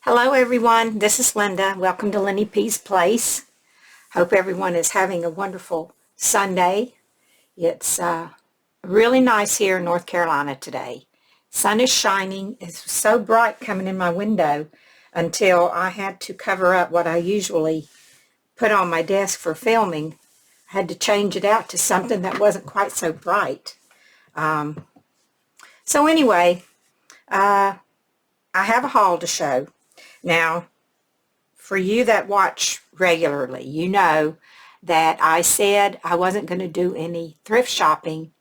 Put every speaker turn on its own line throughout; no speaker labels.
Hello everyone, this is Linda. Welcome to Lenny P's Place. Hope everyone is having a wonderful Sunday. It's really nice here in North Carolina today. Sun is shining. It's so bright coming in my window until I had to cover up what I usually put on my desk for filming. I had to change it out to something that wasn't quite so bright. So anyway, I have a haul to show. Now, for you that watch regularly, you know that I said I wasn't going to do any thrift shopping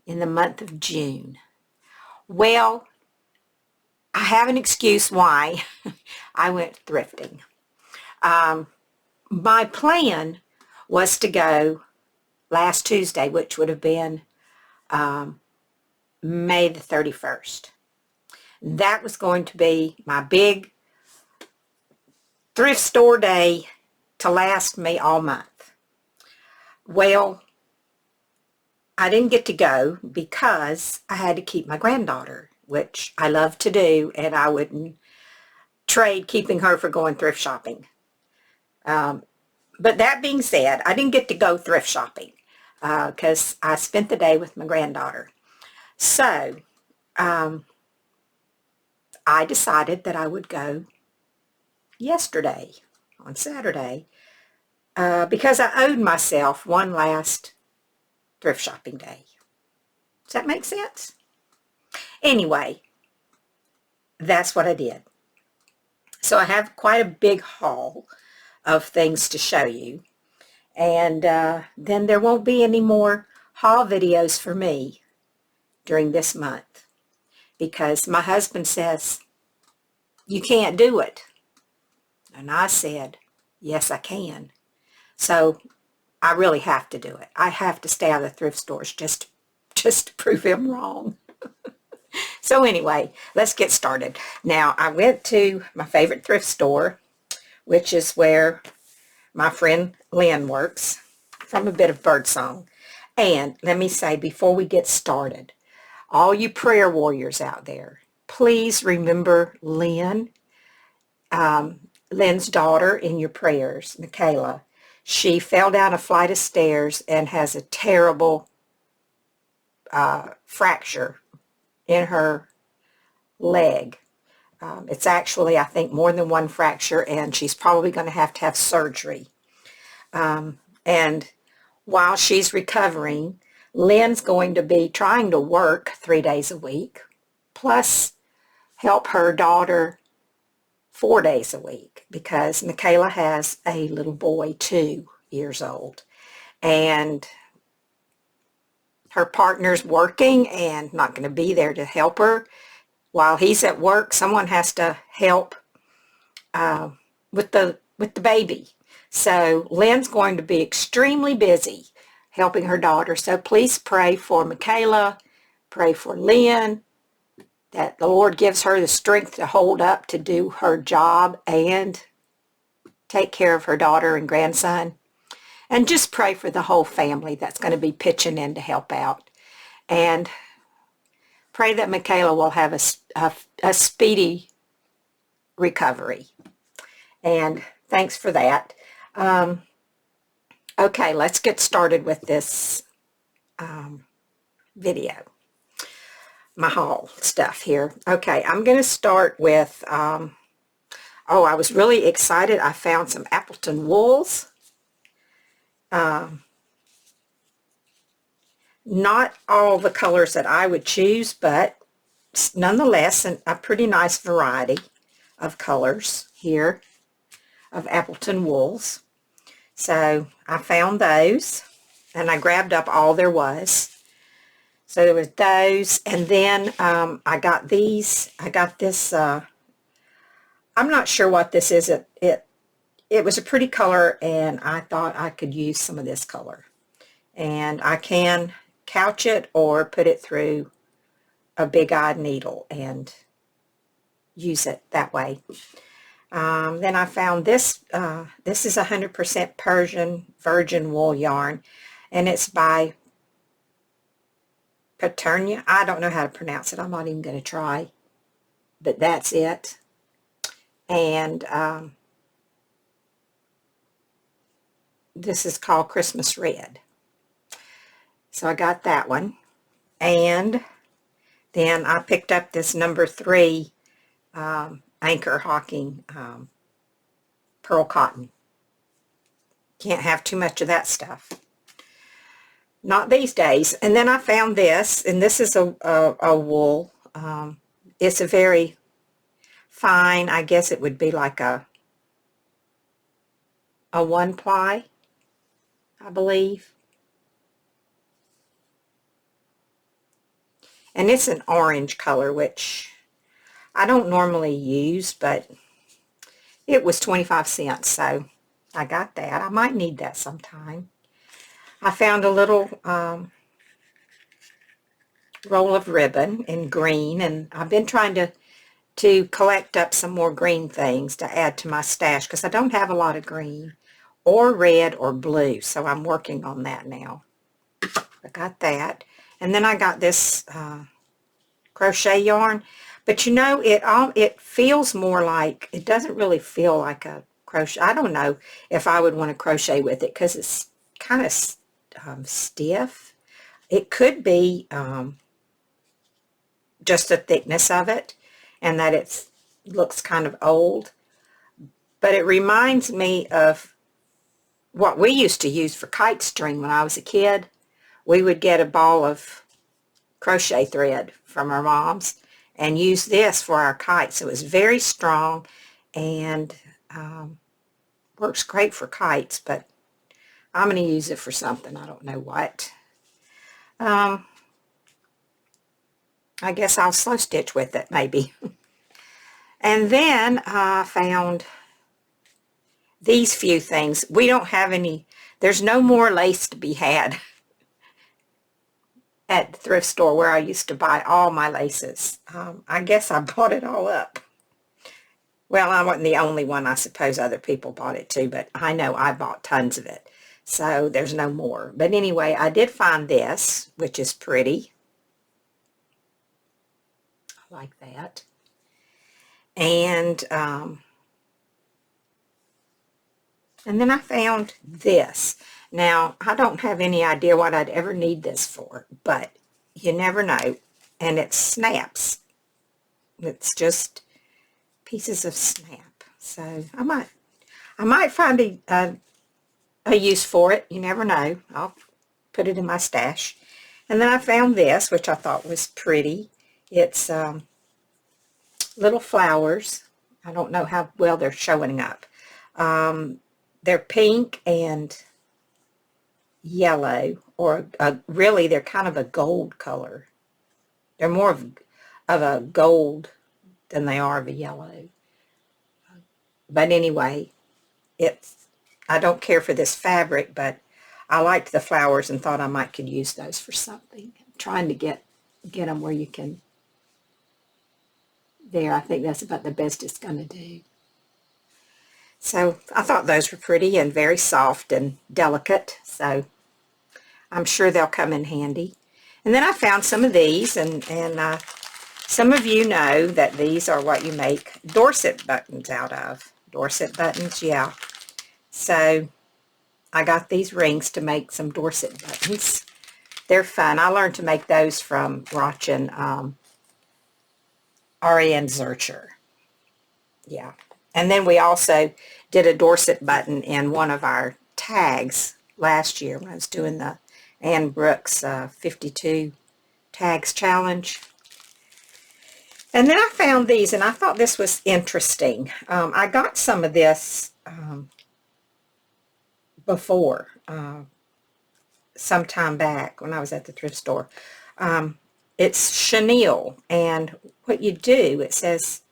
in the month of June. Well, I have an excuse why I went thrifting. My plan was to go last Tuesday, which would have been May the 31st. That was going to be my big thrift store day to last me all month. Well, I didn't get to go because I had to keep my granddaughter, which I love to do, and I wouldn't trade keeping her for going thrift shopping. But that being said, I didn't get to go thrift shopping because I spent the day with my granddaughter. So I decided that I would go yesterday on Saturday because I owed myself one last thrift shopping day. Does that make sense? Anyway, that's what I did. So I have quite a big haul of things to show you, and then there won't be any more haul videos for me during this month because my husband says you can't do it. And I said, yes, I can. So I really have to do it. I have to stay out of the thrift stores just to prove him wrong. So anyway, let's get started. Now, I went to my favorite thrift store, which is where my friend Lynn works, from a bit of birdsong. And let me say, before we get started, all you prayer warriors out there, please remember Lynn. Lynn's daughter in your prayers, Michaela. She fell down a flight of stairs and has a terrible fracture in her leg. It's actually, I think, more than one fracture, and she's probably going to have surgery. And while she's recovering, Lynn's going to be trying to work 3 days a week, plus help her daughter 4 days a week, because Michaela has a little boy 2 years old, and her partner's working and not going to be there to help her. While he's at work, someone has to help with the baby. So Lynn's going to be extremely busy helping her daughter. So please pray for Michaela, pray for Lynn, that the Lord gives her the strength to hold up to do her job and take care of her daughter and grandson. And just pray for the whole family that's going to be pitching in to help out. And pray that Michaela will have a speedy recovery. And thanks for that. Okay, let's get started with this video. My haul stuff here. Okay, I'm going to start with, I was really excited. I found some Appleton wools. Not all the colors that I would choose, but nonetheless, a pretty nice variety of colors here of Appleton wools. So I found those, and I grabbed up all there was. So there was those, and then I got these. I got this, I'm not sure what this is. It was a pretty color, and I thought I could use some of this color. And I can couch it or put it through a big-eyed needle and use it that way. Then I found this. This is 100% Persian virgin wool yarn, and it's by Paternia. I don't know how to pronounce it. I'm not even going to try, but that's it. And this is called Christmas Red. So I got that one. And then I picked up this number 3 Anchor Hawking pearl cotton. Can't have too much of that stuff. Not these days. And then I found this, and this is a wool. It's a very fine, I guess it would be like a 1-ply, I believe. And it's an orange color, which I don't normally use, but it was 25 cents, so I got that. I might need that sometime. I found a little roll of ribbon in green, and I've been trying to collect up some more green things to add to my stash, because I don't have a lot of green or red or blue, so I'm working on that now. I got that. And then I got this crochet yarn, but you know, it feels more like, it doesn't really feel like a crochet. I don't know if I would want to crochet with it because it's kind of stiff. It could be just the thickness of it, and that it looks kind of old, but it reminds me of what we used to use for kite string when I was a kid. We would get a ball of crochet thread from our moms and use this for our kites. So it was very strong and works great for kites, but I'm going to use it for something. I don't know what. I guess I'll slow stitch with it, maybe. And then I found these few things. We don't have any, there's no more lace to be had at the thrift store where I used to buy all my laces. I guess I bought it all up. Well, I wasn't the only one. I suppose other people bought it too, but I know I bought tons of it. So there's no more. But anyway, I did find this, which is pretty. I like that. And then I found this. Now, I don't have any idea what I'd ever need this for, but you never know. And it snaps. It's just pieces of snap. So I might find a use for it. You never know. I'll put it in my stash. And then I found this, which I thought was pretty. It's little flowers. I don't know how well they're showing up. They're pink and yellow, or really they're kind of a gold color. They're more of a gold than they are of a yellow. But anyway, I don't care for this fabric, but I liked the flowers and thought I might could use those for something. I'm trying to get them where you can. There, I think that's about the best it's going to do. So I thought those were pretty and very soft and delicate, so I'm sure they'll come in handy. And then I found some of these, and some of you know that these are what you make Dorset buttons out of. Dorset buttons, yeah. So I got these rings to make some Dorset buttons. They're fun. I learned to make those from watching Ariane Zurcher. Yeah. And then we also did a Dorset button in one of our tags last year when I was doing the Ann Brooks 52 tags challenge. And then I found these, and I thought this was interesting. I got some of this before, some time back when I was at the thrift store. It's chenille, and what you do, it says,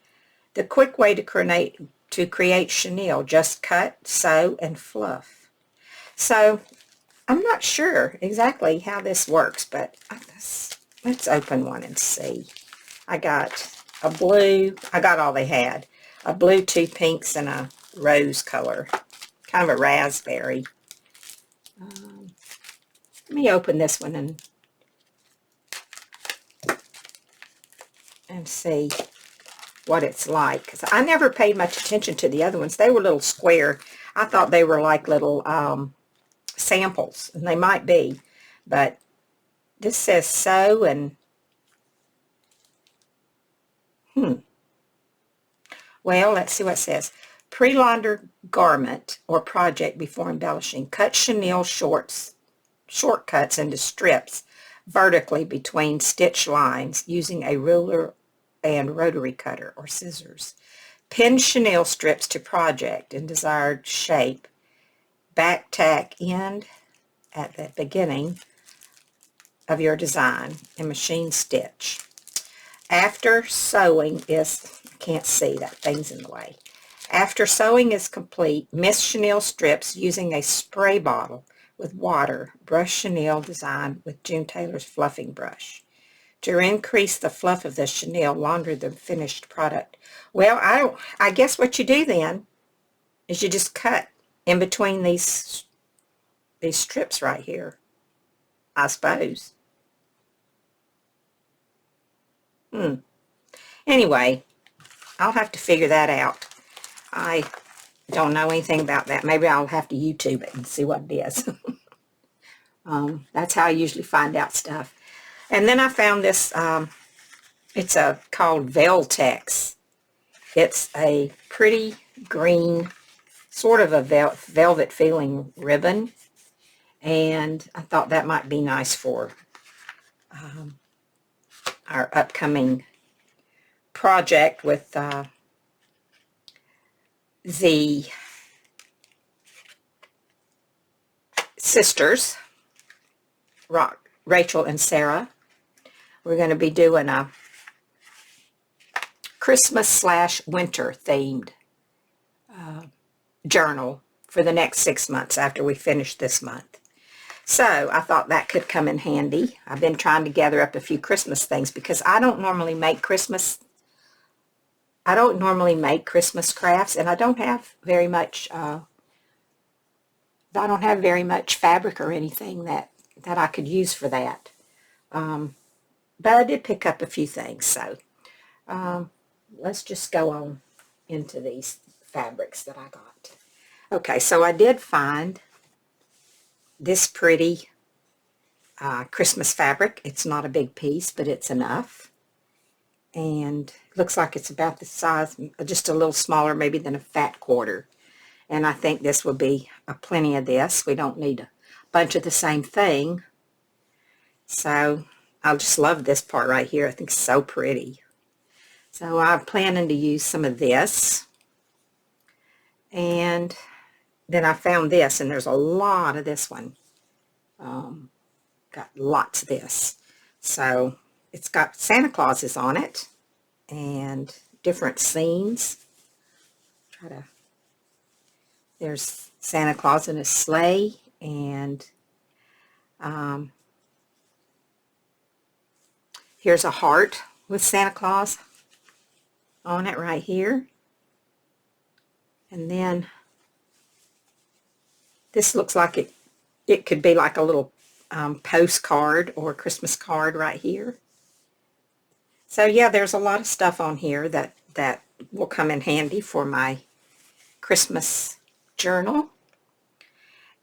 the quick way to create chenille, just cut, sew, and fluff. So I'm not sure exactly how this works, but let's open one and see. I got a blue, I got all they had, a blue, 2 pinks, and a rose color, kind of a raspberry. Let me open this one and see. what it's like. 'Cause I never paid much attention to the other ones. They were little square. I thought they were like little samples, and they might be. But this says sew and, well, let's see what it says. Pre-launder garment or project before embellishing. Cut chenille shortcuts into strips vertically between stitch lines using a ruler and rotary cutter or scissors. Pin chenille strips to project in desired shape. Back tack end at the beginning of your design and machine stitch. After sewing is, I can't see, that thing's in the way. After sewing is complete, mist chenille strips using a spray bottle with water. Brush chenille design with June Taylor's fluffing brush. To increase the fluff of the chenille, launder the finished product. Well, I guess what you do then is you just cut in between these strips right here, I suppose. Anyway, I'll have to figure that out. I don't know anything about that. Maybe I'll have to YouTube it and see what it is. That's how I usually find out stuff. And then I found this, it's called Veltex. It's a pretty green, sort of a velvet feeling ribbon. And I thought that might be nice for our upcoming project with the sisters, Rachel and Sarah. We're going to be doing a Christmas/winter themed journal for the next 6 months after we finish this month. So I thought that could come in handy. I've been trying to gather up a few Christmas things because I don't normally make Christmas crafts, and I don't have very much fabric or anything that I could use for that. But I did pick up a few things, so let's just go on into these fabrics that I got. Okay, so I did find this pretty Christmas fabric. It's not a big piece, but it's enough. And it looks like it's about the size, just a little smaller maybe than a fat quarter. And I think this will be plenty of this. We don't need a bunch of the same thing. So I just love this part right here. I think it's so pretty. So I'm planning to use some of this. And then I found this, and there's a lot of this one. Got lots of this. So it's got Santa Clauses on it and different scenes. There's Santa Claus in a sleigh, and here's a heart with Santa Claus on it right here. And then this looks like it could be like a little postcard or Christmas card right here. So yeah, there's a lot of stuff on here that will come in handy for my Christmas journal.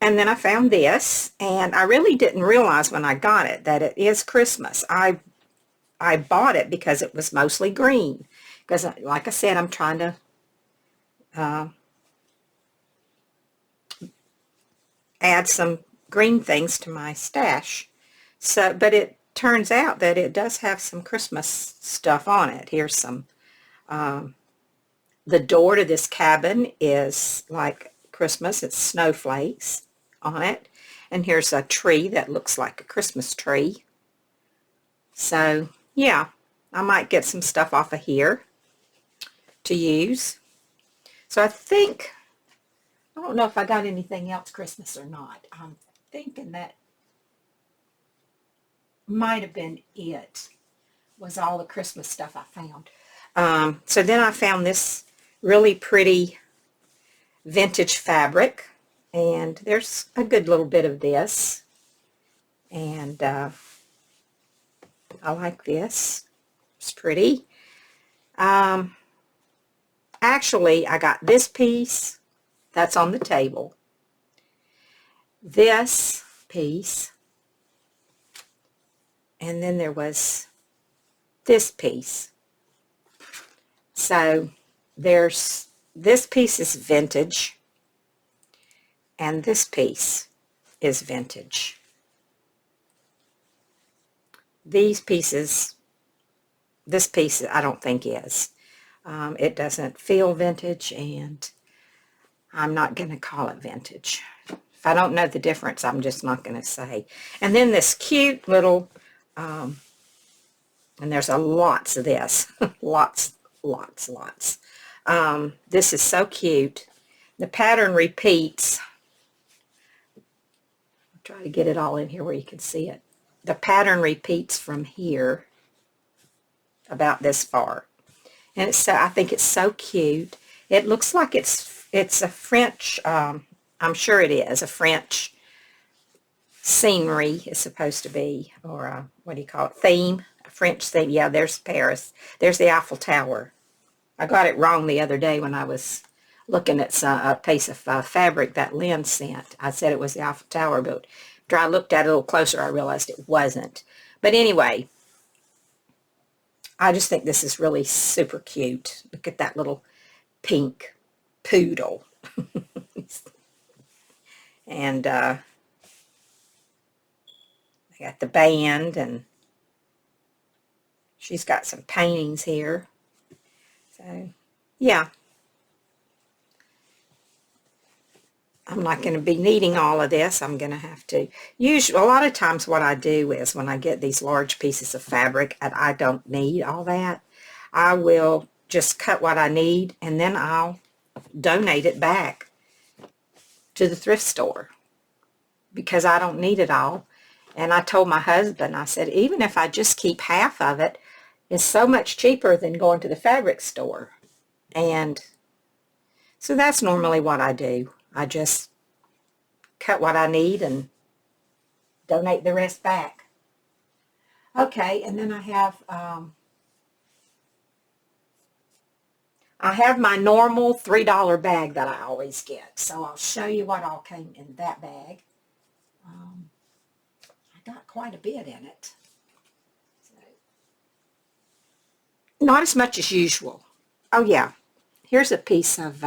And then I found this, and I really didn't realize when I got it that it is Christmas. I bought it because it was mostly green. Because, like I said, I'm trying to add some green things to my stash. So, but it turns out that it does have some Christmas stuff on it. Here's some, the door to this cabin is like Christmas. It's snowflakes on it. And here's a tree that looks like a Christmas tree. So, yeah, I might get some stuff off of here to use. So I think, I don't know if I got anything else Christmas or not. I'm thinking that might have been it, was all the Christmas stuff I found. So then I found this really pretty vintage fabric, and there's a good little bit of this, and I like this. It's pretty. actually, I got this piece that's on the table, this piece, and then there was this piece. So there's, this piece is vintage, and this piece is vintage. These pieces, this piece I don't think is. It doesn't feel vintage, and I'm not going to call it vintage. If I don't know the difference, I'm just not going to say. And then this cute little, and there's a lots of this. Lots. This is so cute. The pattern repeats. I'll try to get it all in here where you can see it. The pattern repeats from here about this far. And it's so, I think it's so cute. It looks like it's a French, I'm sure it is, a French scenery is supposed to be, or a, what do you call it, theme, a French theme. Yeah, there's Paris. There's the Eiffel Tower. I got it wrong the other day when I was looking at a piece of fabric that Lynn sent. I said it was the Eiffel Tower, but after I looked at it a little closer, I realized it wasn't. But anyway, I just think this is really super cute. Look at that little pink poodle. And I got the band, and she's got some paintings here. So, yeah. I'm not going to be needing all of this. I'm going to have to use, a lot of times what I do is when I get these large pieces of fabric and I don't need all that, I will just cut what I need, and then I'll donate it back to the thrift store because I don't need it all. And I told my husband, I said, even if I just keep half of it, it's so much cheaper than going to the fabric store. And so that's normally what I do. I just cut what I need and donate the rest back. Okay, and then I have my normal $3 bag that I always get. So I'll show you what all came in that bag. I got quite a bit in it. So, not as much as usual. Oh yeah, here's a piece of,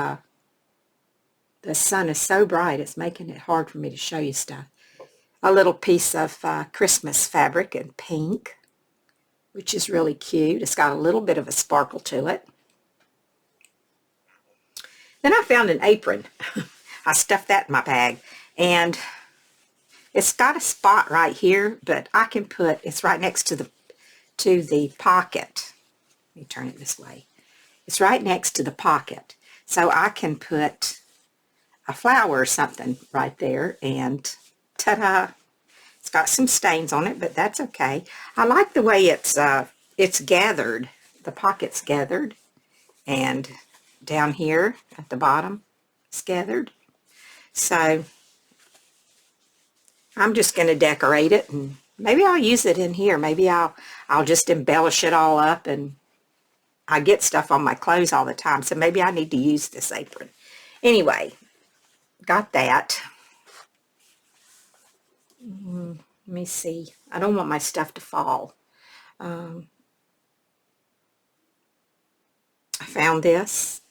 the sun is so bright it's making it hard for me to show you stuff. A little piece of Christmas fabric in pink, which is really cute. It's got a little bit of a sparkle to it. Then I found an apron. I stuffed that in my bag, and it's got a spot right here, but I can put, it's right next to the pocket. Let me turn it this way. It's right next to the pocket, so I can put a flower or something right there, and ta-da! It's got some stains on it, but that's okay. I like the way it's gathered. The pocket's gathered, and down here at the bottom it's gathered. So I'm just going to decorate it, and maybe I'll use it in here. Maybe I'll just embellish it all up, and I get stuff on my clothes all the time, so maybe I need to use this apron. Anyway, got that. Let me see. I don't want my stuff to fall. I found this.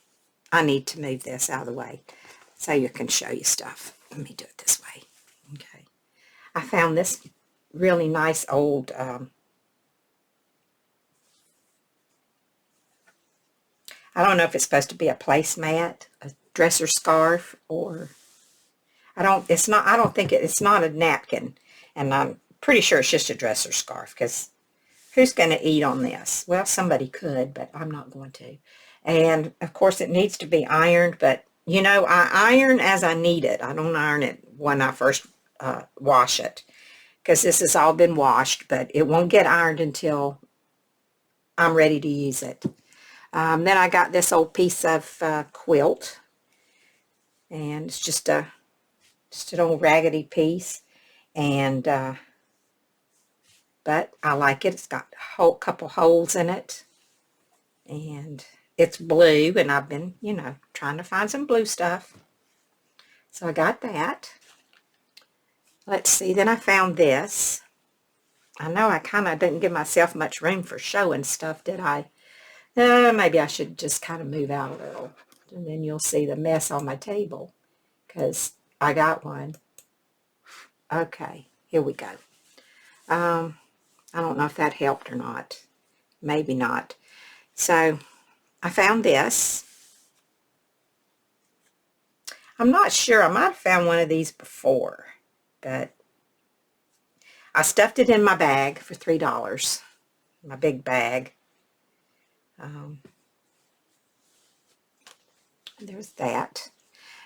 I need to move this out of the way so you can show you stuff. Let me do it this way. Okay. I found this really nice old I don't know if it's supposed to be a placemat, a dresser scarf, or I don't think it's not a napkin, and I'm pretty sure it's just a dresser scarf, because who's going to eat on this? Well, somebody could, but I'm not going to. And of course it needs to be ironed, but you know, I iron as I need it. I don't iron it when I first wash it, because this has all been washed, but it won't get ironed until I'm ready to use it. Then I got this old piece of quilt, and it's just an old raggedy piece, and but I like it. It's got a couple holes in it, and it's blue, and I've been, you know, trying to find some blue stuff. So I got that. Let's see, then I found this. I know I kind of didn't give myself much room for showing stuff, did I? Maybe I should just kind of move out a little. And then you'll see the mess on my table, because I got one. Okay, here we go. I don't know if that helped or not. Maybe not. So I found this. I'm not sure. I might have found one of these before, but I stuffed it in my bag for $3. My big bag. There's that.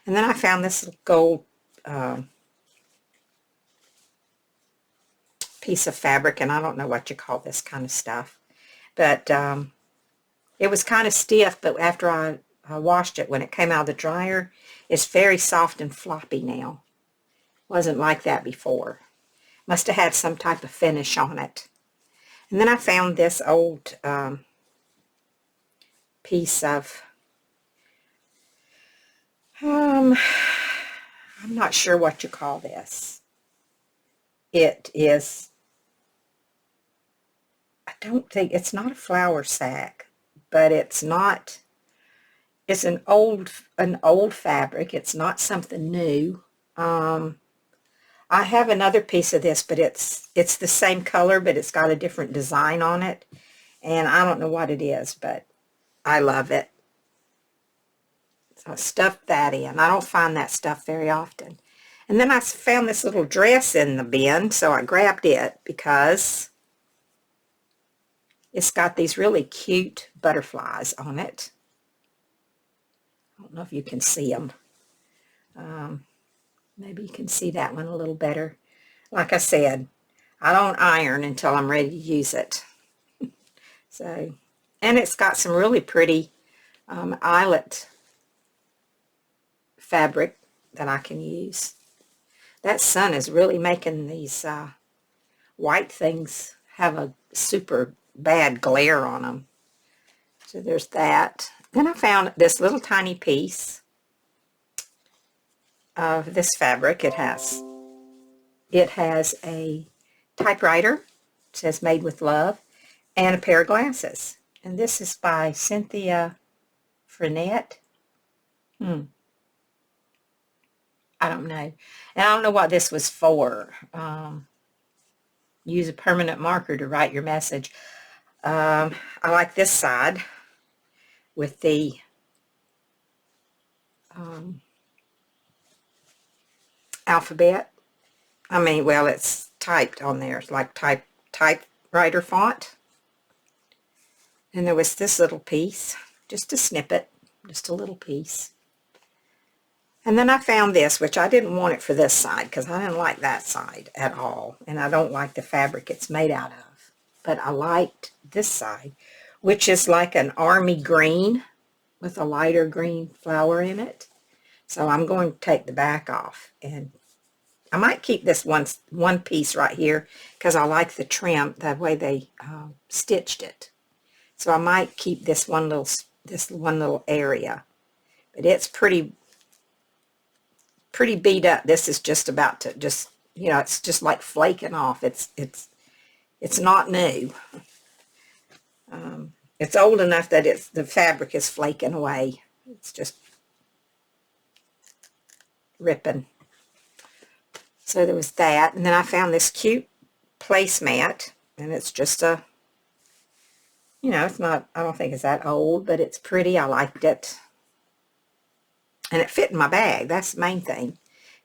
And then I found this little gold piece of fabric, and I don't know what you call this kind of stuff. But it was kind of stiff, but after I washed it, when it came out of the dryer, it's very soft and floppy now. Wasn't like that before. Must have had some type of finish on it. And then I found this old piece of, I'm not sure what you call this. It is, I don't think, it's not a flour sack, but it's not, it's an old fabric. It's not something new. I have another piece of this, but it's the same color, but it's got a different design on it. And I don't know what it is, but I love it. So I stuffed that in. I don't find that stuff very often. And then I found this little dress in the bin, so I grabbed it because it's got these really cute butterflies on it. I don't know if you can see them. Maybe you can see that one a little better. Like I said, I don't iron until I'm ready to use it. So, and it's got some really pretty eyelet fabric that I can use. That sun is really making these white things have a super bad glare on them. So there's that. Then I found this little tiny piece of this fabric. It has a typewriter. It says "Made with Love," and a pair of glasses. And this is by Cynthia Frenette. I don't know. And I don't know what this was for. Use a permanent marker to write your message. I like this side with the alphabet. I mean, well, it's typed on there. It's like typewriter font. And there was this little piece, just a snippet, just a little piece. And then I found this, which I didn't want it for this side because I didn't like that side at all. And I don't like the fabric it's made out of. But I liked this side, which is like an army green with a lighter green flower in it. So I'm going to take the back off. And I might keep this one piece right here because I like the trim, the way they stitched it. So I might keep this one little area. But it's pretty beat up. This is just about to it's just like flaking off. It's not new. It's old enough that the fabric is flaking away. It's just ripping. So there was that, and then I found this cute placemat, and it's just a, it's not, I don't think it's that old, but it's pretty. I liked it. And it fit in my bag. That's the main thing.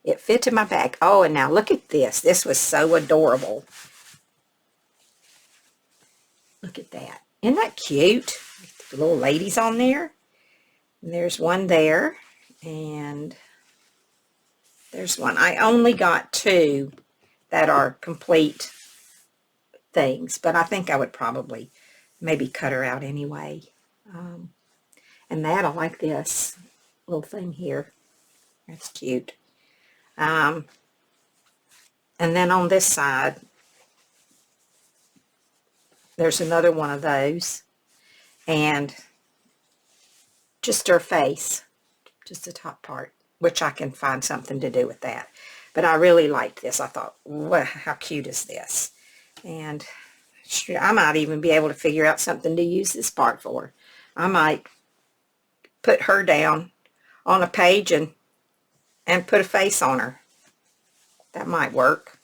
It fit in my bag. Oh, and now look at this. This was so adorable. Look at that. Isn't that cute? The little ladies on there. And there's one there. And there's one. I only got two that are complete things. But I think I would probably maybe cut her out anyway. And that, I like this little thing here. That's cute. And then on this side, there's another one of those. And just her face, just the top part, which I can find something to do with that. But I really liked this. I thought, wow, how cute is this? And I might even be able to figure out something to use this part for. I might put her down on a page and put a face on her. That might work.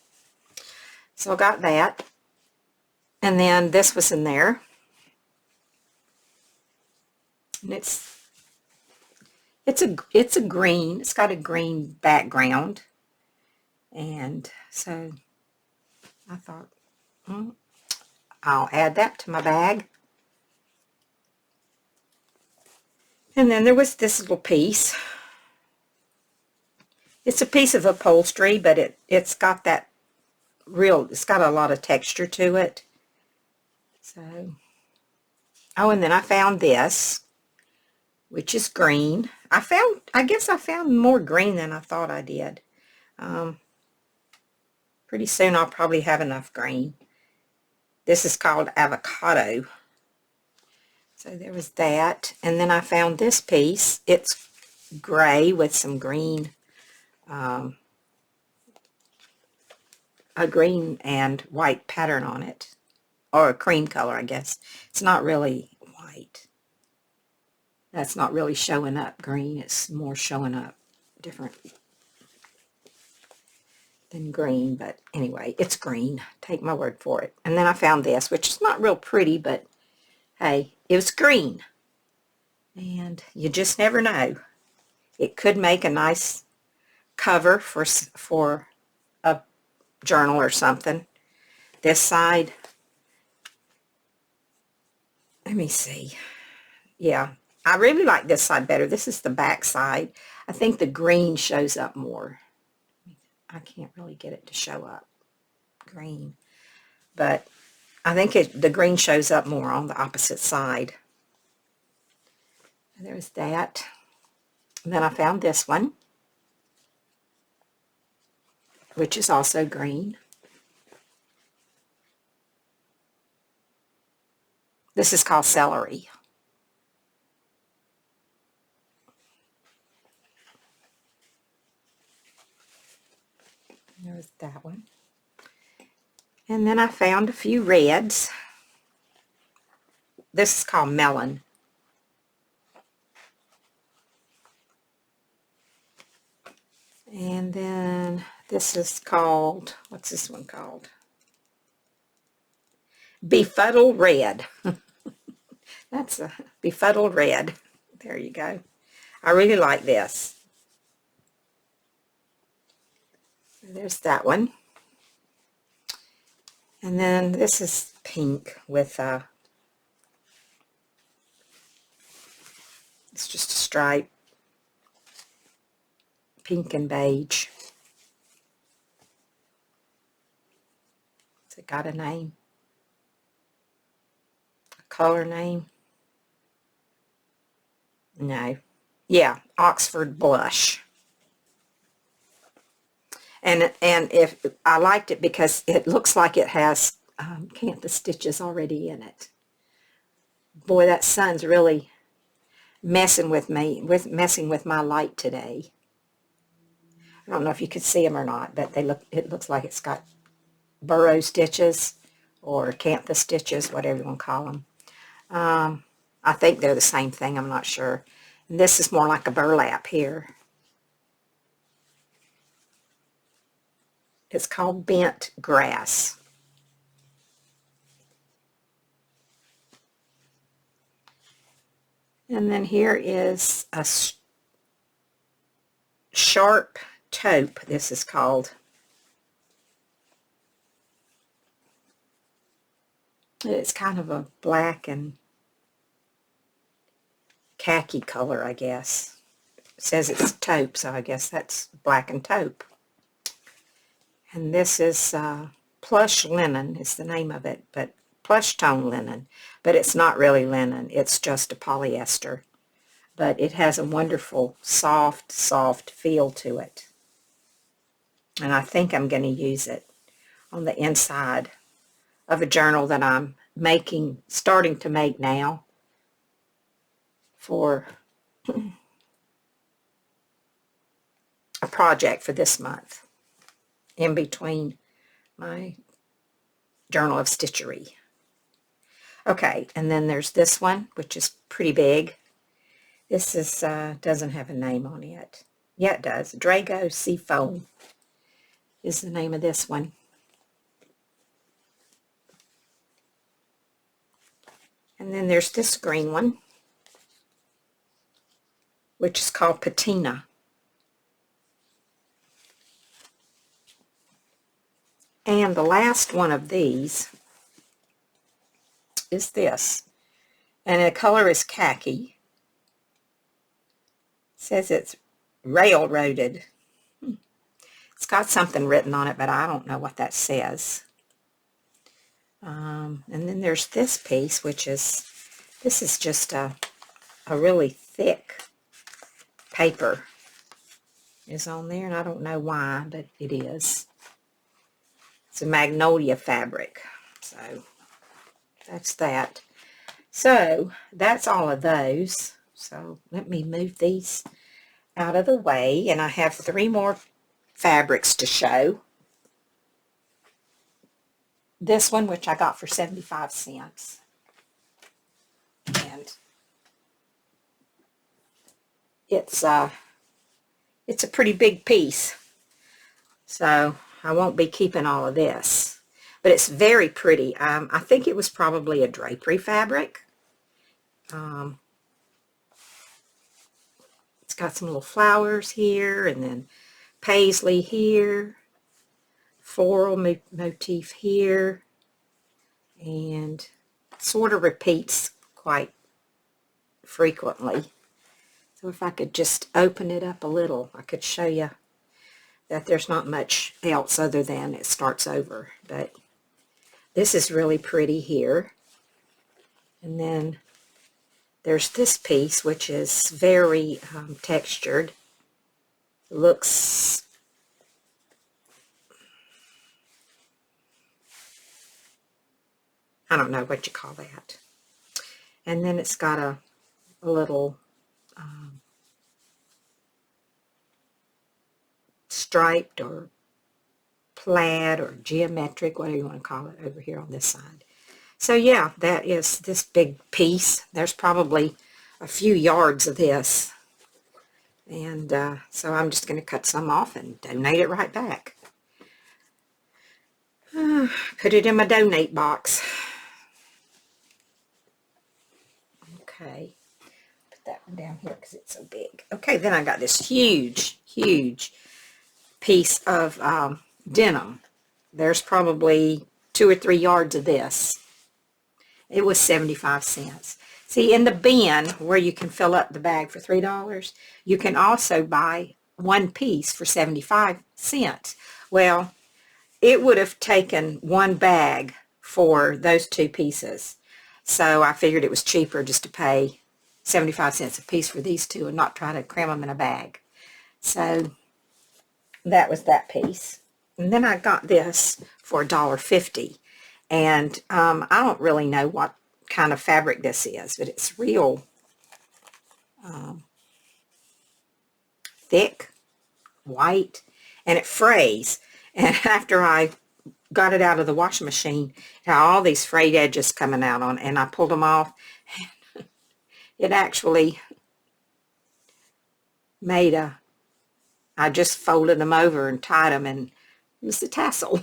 So I got that. And then this was in there. And it's a green. It's got a green background. And so I thought, I'll add that to my bag. And then there was this little piece. It's a piece of upholstery, but it's got that it's got a lot of texture to it. So, oh, and then I found this, which is green. I guess I found more green than I thought I did. Pretty soon I'll probably have enough green. This is called avocado. So there was that. And then I found this piece. It's gray with some green, a green and white pattern on it. Or a cream color, I guess. It's not really white. That's not really showing up green. It's more showing up different than green. But anyway, it's green. Take my word for it. And then I found this, which is not real pretty, but hey, it was green. And you just never know. It could make a nice cover for a journal or something. This side, let me see. Yeah, I really like this side better. This is the back side. I think the green shows up more. I can't really get it to show up green, but I think the green shows up more on the opposite side. And there's that. And then I found this one, which is also green. This is called celery. There's that one. And then I found a few reds. This is called melon. And then this is called, what's this one called? Befuddled red. That's a befuddled red. There you go. I really like this. There's that one. And then this is pink with it's just a stripe. Pink and beige. Has it got a name? A color name? No. Yeah, Oxford Blush. And if I liked it because it looks like it has canthus stitches already in it. Boy, that sun's really messing with me, messing with my light today. I don't know if you could see them or not, but it looks like it's got burrow stitches or canthus stitches, whatever you want to call them. I think they're the same thing. I'm not sure. And this is more like a burlap here. It's called bent grass. And then here is a sharp taupe, this is called. It's kind of a black and khaki color, I guess. It says it's taupe, so I guess that's black and taupe. And this is plush linen is the name of it, but plush tone linen. But it's not really linen, it's just a polyester. But it has a wonderful, soft feel to it. And I think I'm going to use it on the inside of a journal that I'm starting to make now for a project for this month in between my Journal of Stitchery. Okay, and then there's this one, which is pretty big. This is doesn't have a name on it. Yeah, it does. Drago Seafoam is the name of this one. And then there's this green one, which is called Patina. And the last one of these is this. And the color is khaki. It says it's railroaded. It's got something written on it, but I don't know what that says. And then there's this piece, which is, this is just a really thick paper is on there, and I don't know why, but it is. It's a magnolia fabric, so that's that. So that's all of those. So let me move these out of the way, and I have 3 more fabrics to show. This one, which I got for 75 cents. And it's a pretty big piece. So I won't be keeping all of this. But it's very pretty. I think it was probably a drapery fabric. It's got some little flowers here, and then paisley here, floral motif here, and sort of repeats quite frequently. So if I could just open it up a little, I could show you that there's not much else other than it starts over. But this is really pretty here. And then there's this piece, which is very textured. It looks, I don't know what you call that. And then it's got a little striped or plaid or geometric, whatever you want to call it, over here on this side. So yeah, that is this big piece. There's probably a few yards of this. And so I'm just going to cut some off and donate it right back. Put it in my donate box. Okay. Put that one down here because it's so big. Okay, then I got this huge, huge piece of denim. There's probably 2 or 3 yards of this. It was 75 cents. See, in the bin where you can fill up the bag for $3, you can also buy one piece for 75 cents. Well, it would have taken one bag for those 2 pieces. So I figured it was cheaper just to pay 75 cents a piece for these 2 and not try to cram them in a bag. So that was that piece. And then I got this for $1.50. And I don't really know what kind of fabric this is, but it's real thick, white, and it frays. And after I got it out of the washing machine, it had all these frayed edges coming out on it, and I pulled them off. It actually made I just folded them over and tied them, and it was a tassel.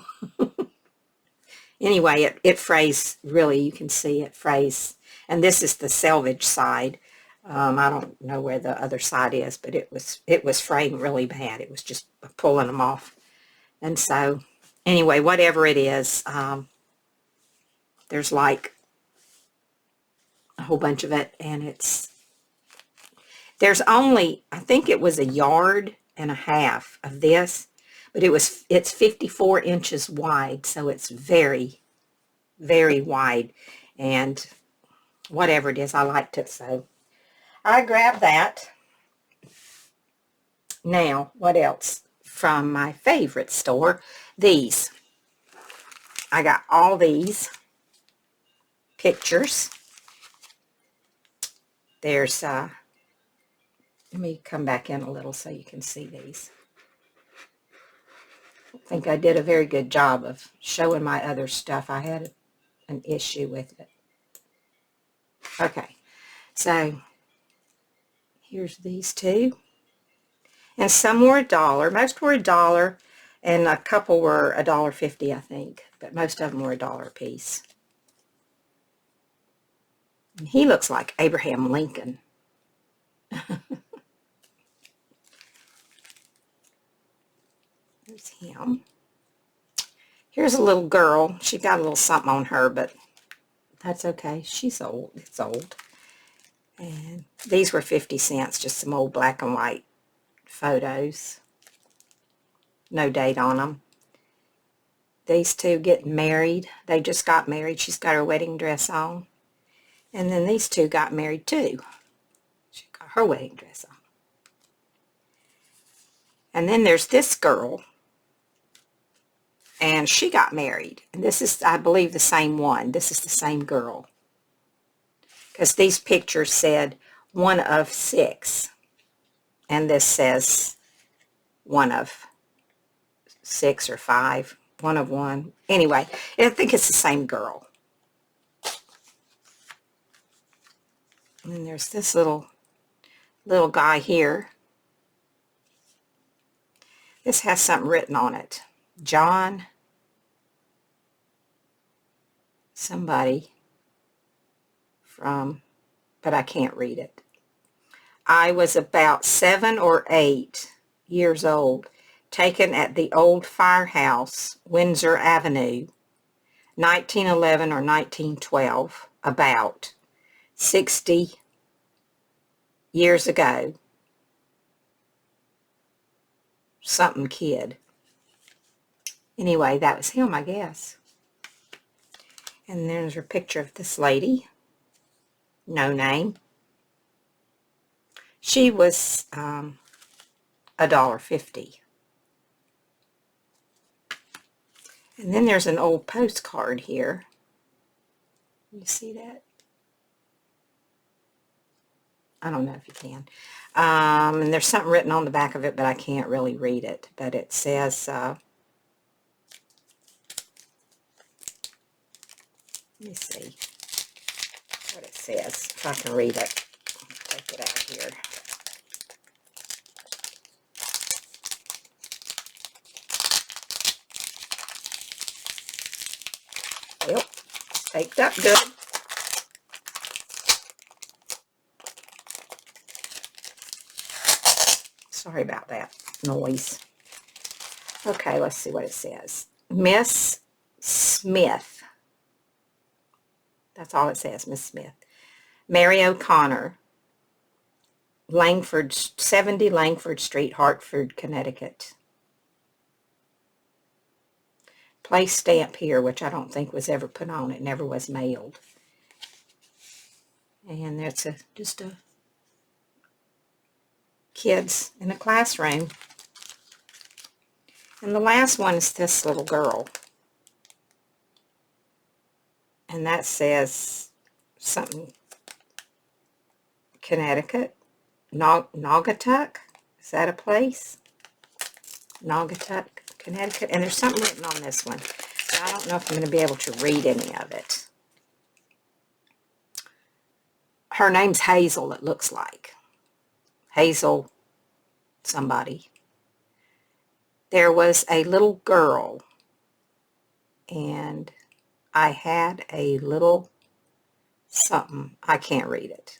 Anyway, it frays, really, you can see it frays. And this is the selvage side. I don't know where the other side is, but it was fraying really bad. It was just pulling them off. And so, anyway, whatever it is, there's like a whole bunch of it, and there's only, I think it was 1.5 yards of this, but it's 54 inches wide, so it's very, very wide. And whatever it is, I liked it, so I grabbed that. Now, what else? From my favorite store, these. I got all these pictures. There's Let me come back in a little so you can see these. I think I did a very good job of showing my other stuff. I had an issue with it. Okay, so here's these two. And some were $1. Most were $1, and a couple were $1.50, I think. But most of them were $1 a piece. And he looks like Abraham Lincoln. There's him. Here's a little girl. She got a little something on her, but that's okay. She's old. It's old. And these were 50 cents, just some old black and white photos. No date on them. These two getting married. They just got married. She's got her wedding dress on. And then these two got married too. She got her wedding dress on. And then there's this girl. And she got married. And this is, I believe, the same one. This is the same girl. Because these pictures said 1 of 6. And this says 1 of 6 or 5. 1 of 1. Anyway, I think it's the same girl. And then there's this little guy here. This has something written on it. John somebody from, but I can't read it. I was about 7 or 8 years old, taken at the old firehouse, Windsor Avenue, 1911 or 1912, about 60 years ago. Something kid. Anyway, that was him, I guess. And there's a picture of this lady. No name. She was $1.50. And then there's an old postcard here. You see that? I don't know if you can. And there's something written on the back of it, but I can't really read it. But it says, let me see what it says, if I can read it. Take it out here. Well, it's taped up good. Sorry about that noise. Okay, let's see what it says. Miss Smith. That's all it says, Miss Smith. Mary O'Connor, Langford, 70 Langford Street, Hartford, Connecticut. Place stamp here, which I don't think was ever put on. It never was mailed. And that's just a kids in a classroom. And the last one is this little girl. And that says something, Connecticut, Naugatuck. Is that a place? Naugatuck, Connecticut. And there's something written on this one. I don't know if I'm going to be able to read any of it. Her name's Hazel, it looks like. Hazel somebody. There was a little girl, and I had a little something. I can't read it.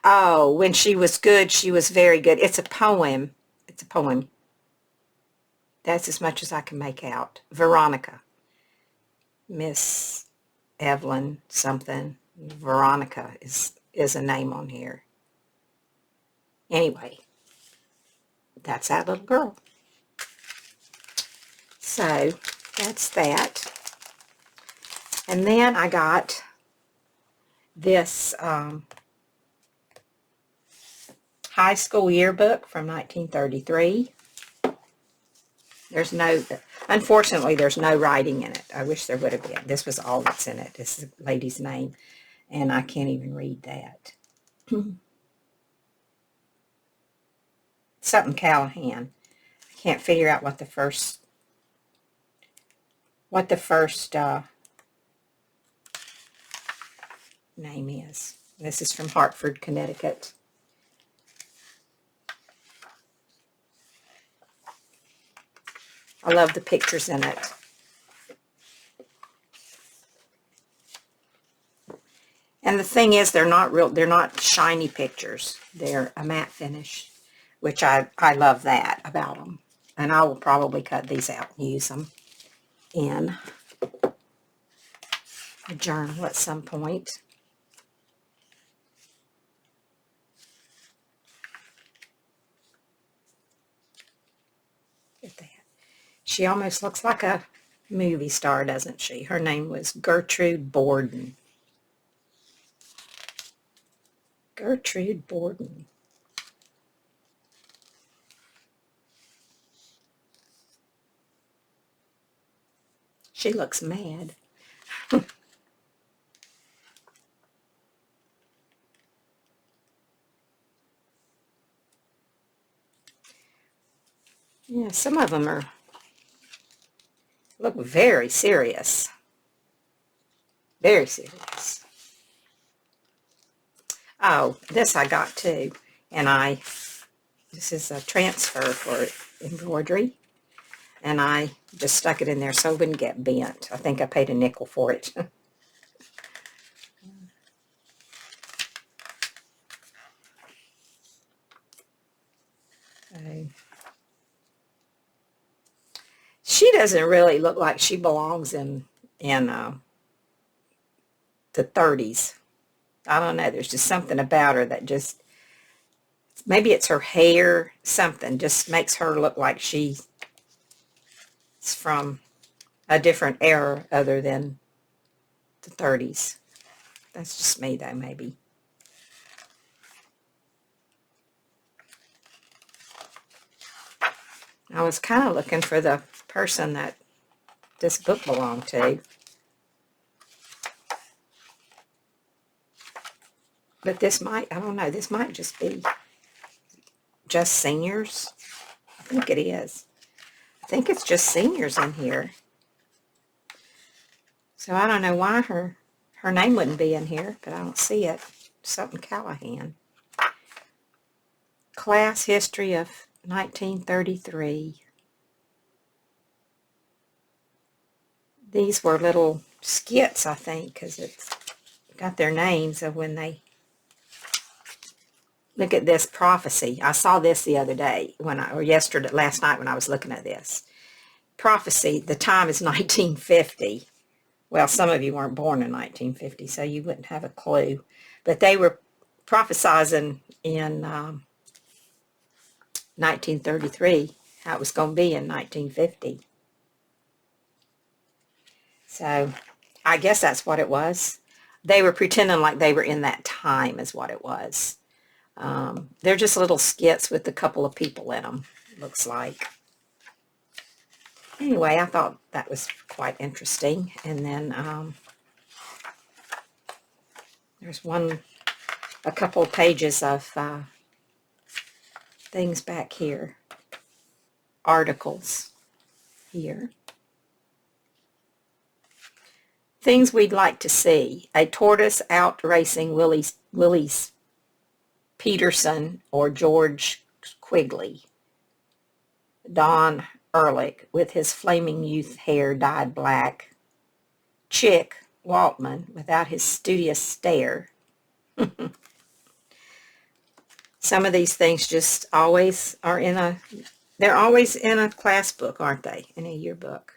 Oh, when she was good, she was very good. It's a poem. It's a poem. That's as much as I can make out. Veronica. Miss Evelyn something. Veronica is a name on here. Anyway, that's that little girl. So, that's that. And then I got this high school yearbook from 1933. There's no, unfortunately, there's no writing in it. I wish there would have been. This was all that's in it. This is the lady's name, and I can't even read that. something Callahan. I can't figure out what the first name is. This is from Hartford, Connecticut. I love the pictures in it. And the thing is, they're not shiny pictures. They're a matte finish, which I love that about them. And I will probably cut these out and use them in a journal at some point. Look at that. She almost looks like a movie star, doesn't she? Her name was Gertrude Borden. Gertrude Borden. She looks mad. Yeah, some of them look very serious. Very serious. Oh, this I got too. And this is a transfer for embroidery. And I just stuck it in there so it wouldn't get bent. I think I paid a nickel for it. She doesn't really look like she belongs in the 30s. I don't know. There's just something about her that just, maybe it's her hair, something just makes her look like she's from a different era other than the 30s. That's just me though, maybe. I was kind of looking for the person that this book belonged to. But this might, I don't know, this might just be just seniors. I think it is. I think it's just seniors in here. So I don't know why her name wouldn't be in here, but I don't see it. Something Callahan. Class History of 1933. These were little skits, I think, because it's got their names of when they... Look at this prophecy. I saw this the other day, last night when I was looking at this. Prophecy, the time is 1950. Well, some of you weren't born in 1950, so you wouldn't have a clue. But they were prophesizing in 1933 how it was going to be in 1950. So I guess that's what it was. They were pretending like they were in that time is what it was. They're just little skits with a couple of people in them, looks like. Anyway, I thought that was quite interesting. And then there's a couple of pages of things back here. Articles here. Things we'd like to see. A tortoise out racing Willie's Peterson or George Quigley. Don Ehrlich with his flaming youth hair dyed black. Chick Waltman without his studious stare. Some of these things just always are they're always in a class book, aren't they? In a yearbook.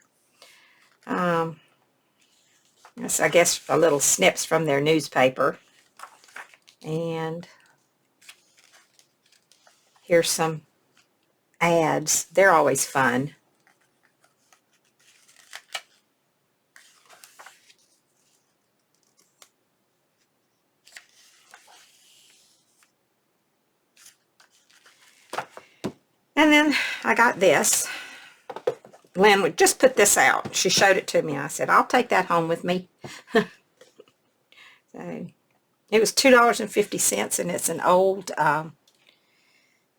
That's, I guess, a little snips from their newspaper. And here's some ads. They're always fun. And then I got this. Lynn would just put this out. She showed it to me. I said, I'll take that home with me. So it was $2.50, and it's an old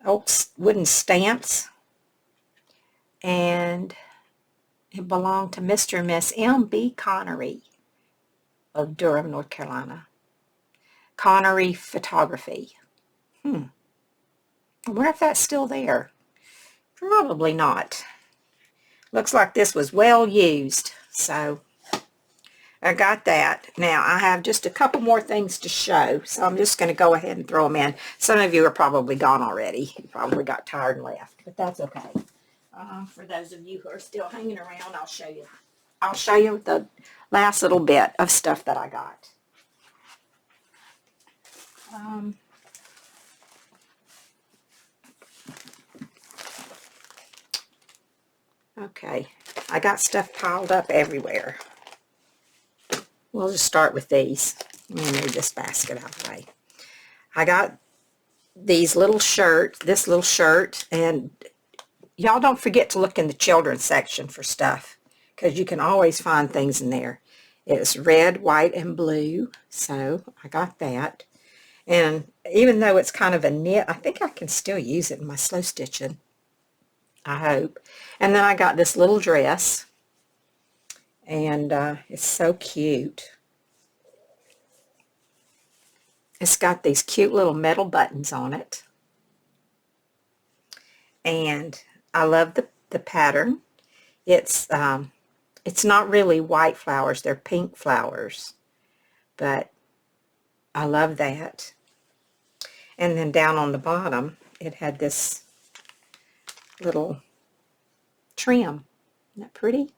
old wooden stamps. And it belonged to Mr. and Miss M.B. Connery of Durham, North Carolina. Connery Photography. I wonder if that's still there. Probably not. Looks like this was well used. So I got that. Now I have just a couple more things to show. So I'm just going to go ahead and throw them in. Some of you are probably gone already. You probably got tired and left. But that's okay. For those of you who are still hanging around, I'll show you. I'll show you the last little bit of stuff that I got. Okay, I got stuff piled up everywhere. We'll just start with these. Let me move this basket out of the way. I got these little shirts, this little shirt, and y'all don't forget to look in the children's section for stuff, because you can always find things in there. It's red, white, and blue, so I got that. And even though it's kind of a knit, I think I can still use it in my slow stitching. I hope. And then I got this little dress, and it's so cute. It's got these cute little metal buttons on it, and I love the pattern. It's not really white flowers, they're pink flowers, but I love that. And then down on the bottom, it had this little trim. Isn't that pretty?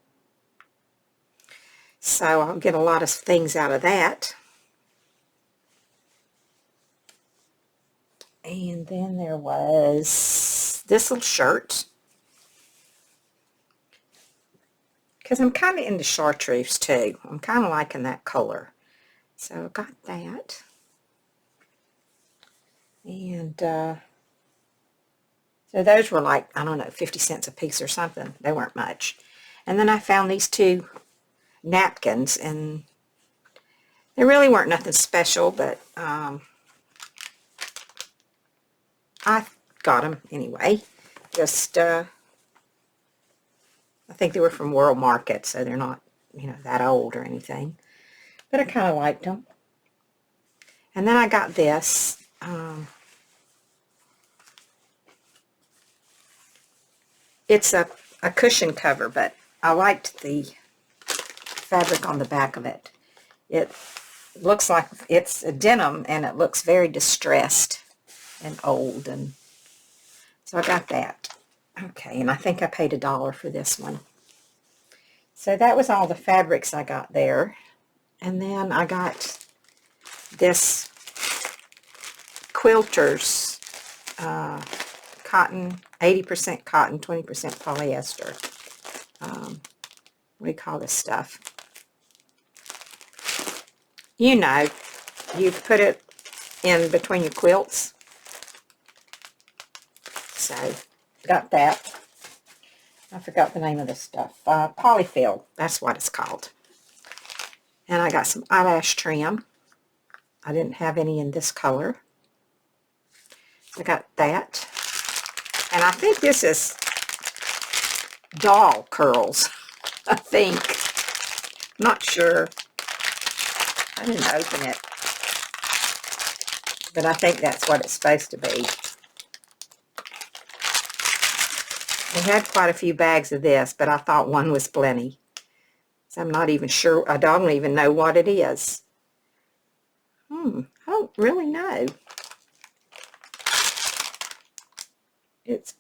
So I'll get a lot of things out of that. And then there was this little shirt, because I'm kind of into chartreuse too. I'm kind of liking that color. So I got that. And so those were like, I don't know, 50 cents a piece or something. They weren't much. And then I found these two napkins, and they really weren't nothing special, but I got them anyway. Just, I think they were from World Market, so they're not, you know, that old or anything. But I kind of liked them. And then I got this. It's a cushion cover, but I liked the fabric on the back of it. It looks like it's a denim, and it looks very distressed and old, and so I got that. Okay, and I think I paid $1 for this one. So that was all the fabrics I got there. And then I got this Quilter's cotton, 80% cotton, 20% polyester. What do you call this stuff? You know, you put it in between your quilts. So, got that. I forgot the name of this stuff. Polyfill, that's what it's called. And I got some eyelash trim. I didn't have any in this color. I got that. And I think this is doll curls. I think. Not sure. I didn't open it. But I think that's what it's supposed to be. We had quite a few bags of this, but I thought one was plenty. So I'm not even sure. I don't even know what it is. I don't really know. It's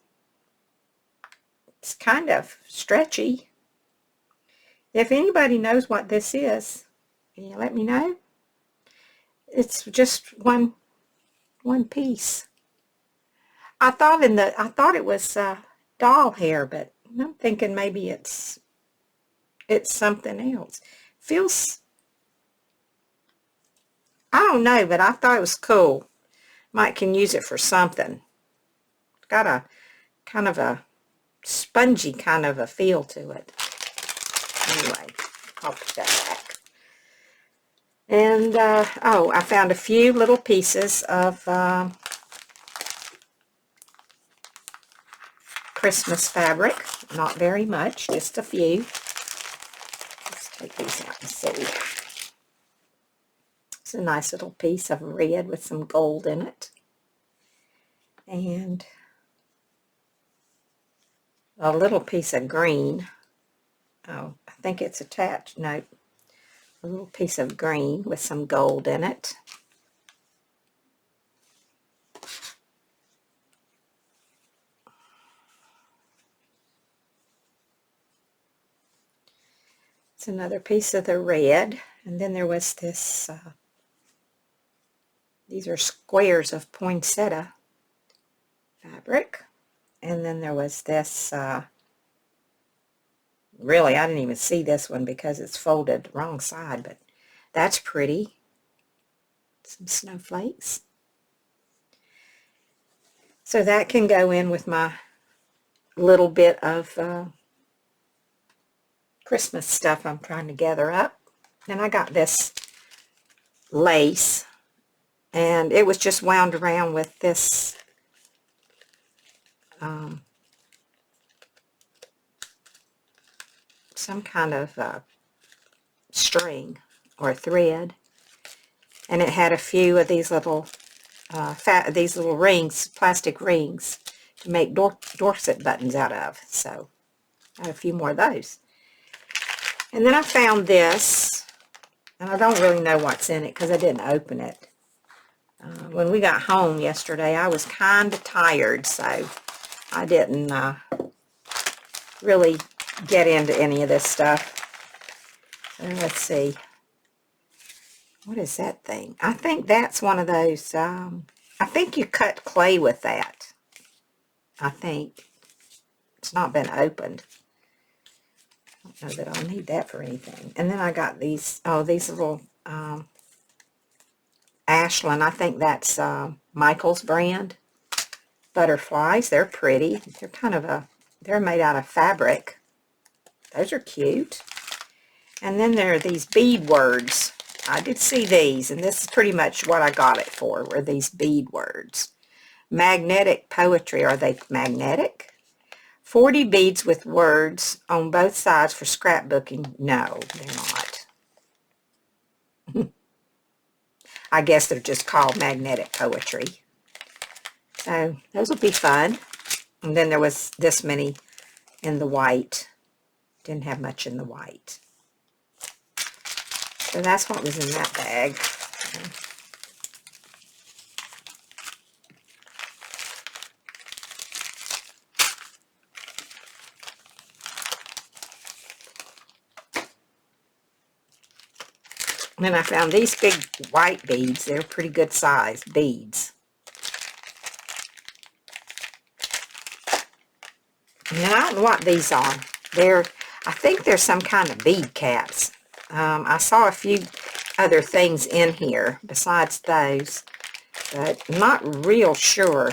kind of stretchy. If anybody knows what this is, can you let me know? It's just one piece. I thought it was doll hair, but I'm thinking maybe it's something else. Feels, I don't know, but I thought it was cool. Might can use it for something. It's got a kind of a spongy kind of a feel to it. Anyway, I'll put that back. And, oh, I found a few little pieces of Christmas fabric. Not very much, just a few. Let's take these out and see. It's a nice little piece of red with some gold in it. And a little piece of green. Oh, I think it's attached. No, a little piece of green with some gold in it. It's another piece of the red. And then there was this, these are squares of poinsettia fabric. And then there was this, really, I didn't even see this one because it's folded the wrong side, but that's pretty. Some snowflakes. So that can go in with my little bit of Christmas stuff I'm trying to gather up. And I got this lace, and it was just wound around with this some kind of string or thread, and it had a few of these little rings, plastic rings, to make Dorset buttons out of. So I had a few more of those. And then I found this, and I don't really know what's in it because I didn't open it. When we got home yesterday, I was kind of tired, so I didn't really get into any of this stuff. So let's see. What is that thing? I think that's one of those, I think you cut clay with that. I think. It's not been opened. I don't know that I'll need that for anything. And then I got these, these little Ashland. I think that's Michael's brand butterflies. They're pretty. They're kind of they're made out of fabric. Those are cute. And then there are these bead words. I did see these, and this is pretty much what I got it for, were these bead words. Magnetic poetry. Are they magnetic? 40 beads with words on both sides for scrapbooking. No, they're not. I guess they're just called magnetic poetry. So those will be fun. And then there was this many in the white. Didn't have much in the white. So that's what was in that bag. And then I found these big white beads. They're pretty good size beads. And I don't know what these are. I think they're some kind of bead caps. I saw a few other things in here besides those, but I'm not real sure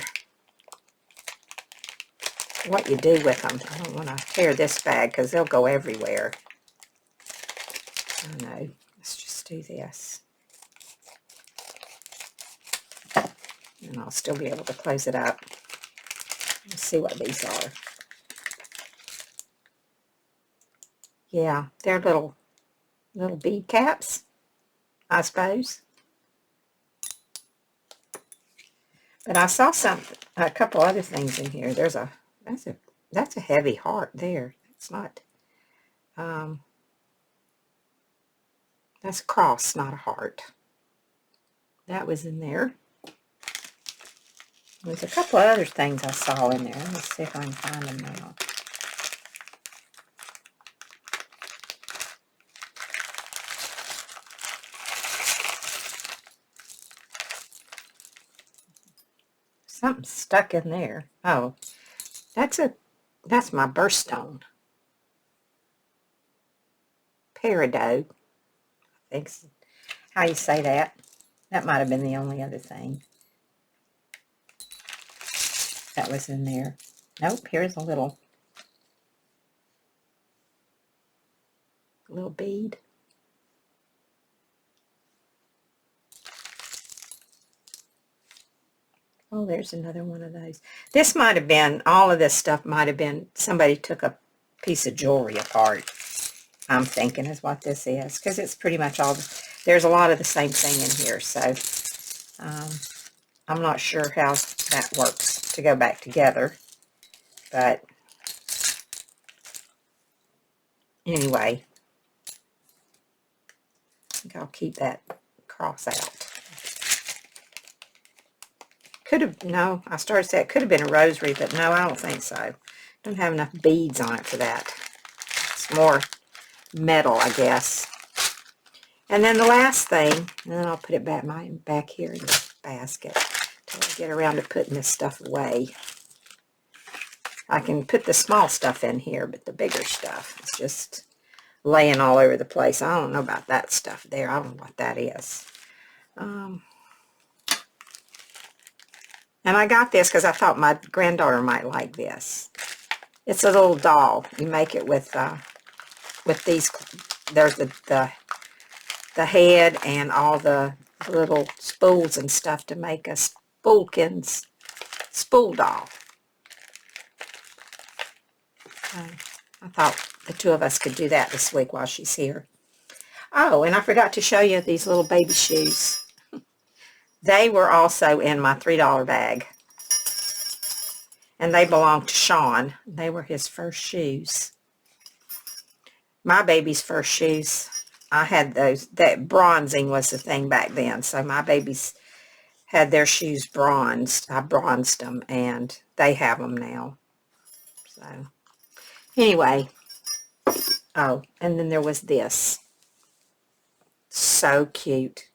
what you do with them. I don't want to tear this bag because they'll go everywhere. Oh no, let's just do this. And I'll still be able to close it up. Let's see what these are. Yeah, they're little bead caps, I suppose. But I saw a couple other things in here. That's a heavy heart there. It's not. That's a cross, not a heart. That was in there. There's a couple of other things I saw in there. Let's see if I can find them now. Something stuck in there. Oh, that's my birthstone. Peridot. I think how you say that. That might have been the only other thing that was in there. Nope, here's a little bead. Oh, there's another one of those. This might have been, all of this stuff might have been, somebody took a piece of jewelry apart, I'm thinking is what this is. Because it's pretty much all, there's a lot of the same thing in here. So, I'm not sure how that works to go back together. But, anyway, I think I'll keep that cross out. Could have, no, I started to say it could have been a rosary, but no, I don't think so. Don't have enough beads on it for that. It's more metal, I guess. And then the last thing, and then I'll put it back here in the basket till I get around to putting this stuff away. I can put the small stuff in here, but the bigger stuff is just laying all over the place. I don't know about that stuff there. I don't know what that is. And I got this because I thought my granddaughter might like this. It's a little doll. You make it with these. There's the head and all the little spools and stuff to make a spoolkins spool doll. I thought the two of us could do that this week while she's here. Oh, and I forgot to show you these little baby shoes. They were also in my $3 bag. And they belonged to Sean. They were his first shoes. My baby's first shoes, I had those. That bronzing was the thing back then. So my babies had their shoes bronzed. I bronzed them, and they have them now. So, anyway. Oh, and then there was this. So cute.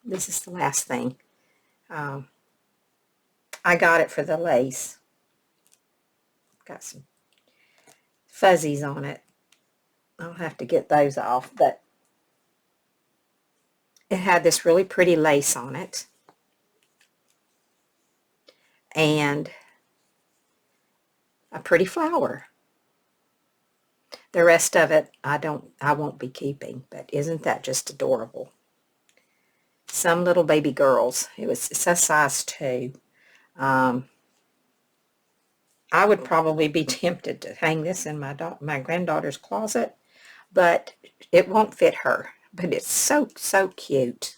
This is the last thing. I got it for the lace. Got some fuzzies on it. I'll have to get those off, but it had this really pretty lace on it. And a pretty flower. The rest of it I won't be keeping, but isn't that just adorable? Some little baby girls. It's a size 2. I would probably be tempted to hang this in my granddaughter's closet, but it won't fit her. But it's so cute.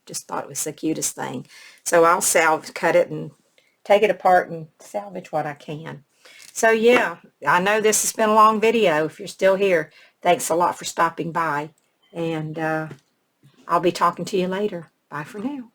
Just thought it was the cutest thing. So I'll cut it and take it apart and salvage what I can. So yeah, I know this has been a long video. If you're still here, thanks a lot for stopping by. And I'll be talking to you later. Bye for now.